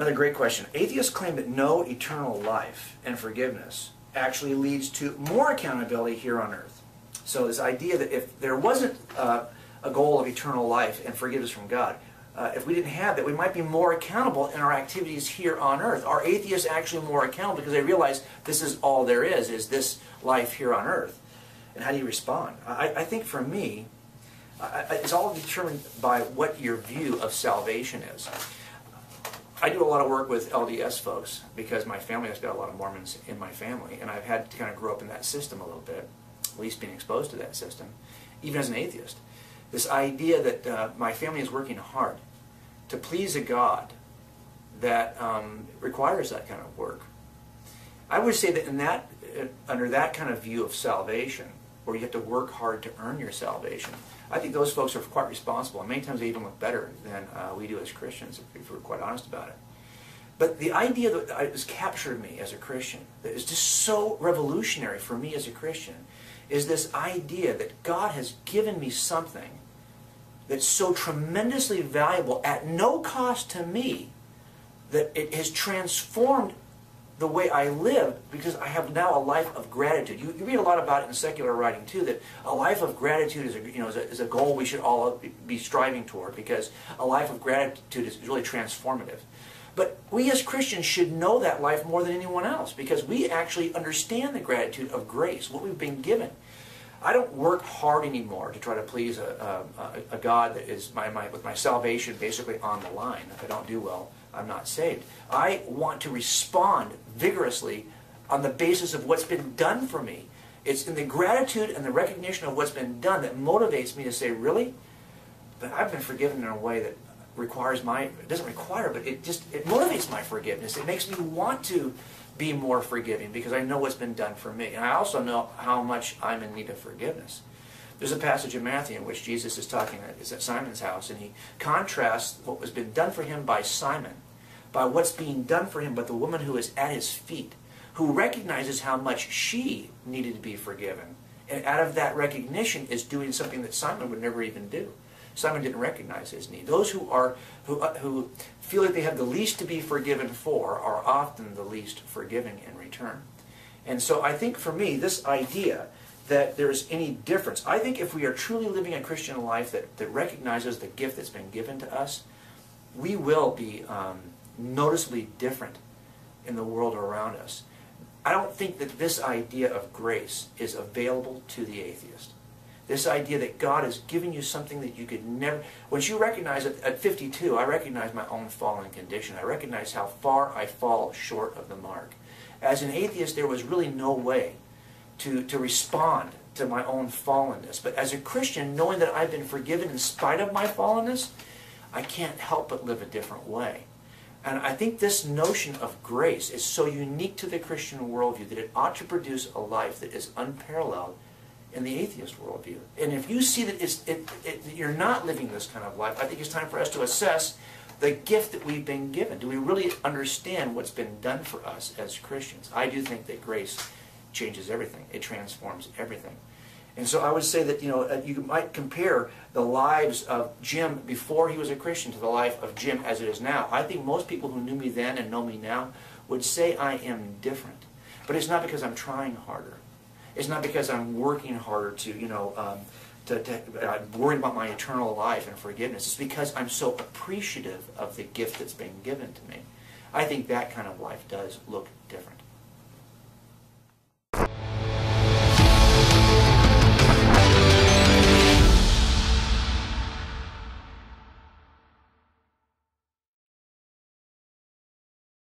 Another great question. Atheists claim that no eternal life and forgiveness actually leads to more accountability here on earth. So this idea that if there wasn't a goal of eternal life and forgiveness from God, if we didn't have that, we might be more accountable in our activities here on earth. Are atheists actually more accountable because they realize this is all there is this life here on earth? And how do you respond? I think for me, it's all determined by what your view of salvation is. I do a lot of work with LDS folks because my family has got a lot of Mormons in my family, and I've had to kind of grow up in that system a little bit, at least being exposed to that system, even as an atheist. This idea that my family is working hard to please a God that requires that kind of work. I would say that in that, under that kind of view of salvation, where you have to work hard to earn your salvation, I think those folks are quite responsible, and many times they even look better than we do as Christians, if we're quite honest about it. But the idea that has captured me as a Christian, that is just so revolutionary for me as a Christian, is this idea that God has given me something that's so tremendously valuable at no cost to me, that it has transformed the way I live, because I have now a life of gratitude. You read a lot about it in secular writing too, that a life of gratitude is a goal we should all be striving toward, because a life of gratitude is really transformative. But we as Christians should know that life more than anyone else, because we actually understand the gratitude of grace, what we've been given. I don't work hard anymore to try to please a God that is with my salvation basically on the line. If I don't do well, I'm not saved. I want to respond vigorously on the basis of what's been done for me. It's in the gratitude and the recognition of what's been done that motivates me to say, really? But I've been forgiven in a way that requires it doesn't require, but it motivates my forgiveness. It makes me want to be more forgiving because I know what's been done for me. And I also know how much I'm in need of forgiveness. There's a passage in Matthew in which Jesus is talking, is at Simon's house, and he contrasts what was been done for him by Simon, by what's being done for him by the woman who is at his feet, who recognizes how much she needed to be forgiven. And out of that recognition is doing something that Simon would never even do. Simon didn't recognize his need. Those who feel like they have the least to be forgiven for are often the least forgiving in return. And so I think for me, this idea that there's any difference, I think if we are truly living a Christian life that recognizes the gift that's been given to us, we will be noticeably different in the world around us. I don't think that this idea of grace is available to the atheist. This idea that God has given you something that you could never... Once you recognize it, at 52, I recognize my own fallen condition. I recognize how far I fall short of the mark. As an atheist, there was really no way to respond to my own fallenness. But as a Christian, knowing that I've been forgiven in spite of my fallenness, I can't help but live a different way. And I think this notion of grace is so unique to the Christian worldview that it ought to produce a life that is unparalleled in the atheist worldview. And if you see that you're not living this kind of life, I think it's time for us to assess the gift that we've been given. Do we really understand what's been done for us as Christians? I do think that grace changes everything. It transforms everything. And so I would say that, you might compare the lives of Jim before he was a Christian to the life of Jim as it is now. I think most people who knew me then and know me now would say I am different. But it's not because I'm trying harder. It's not because I'm working harder to worry about my eternal life and forgiveness. It's because I'm so appreciative of the gift that's been given to me. I think that kind of life does look different.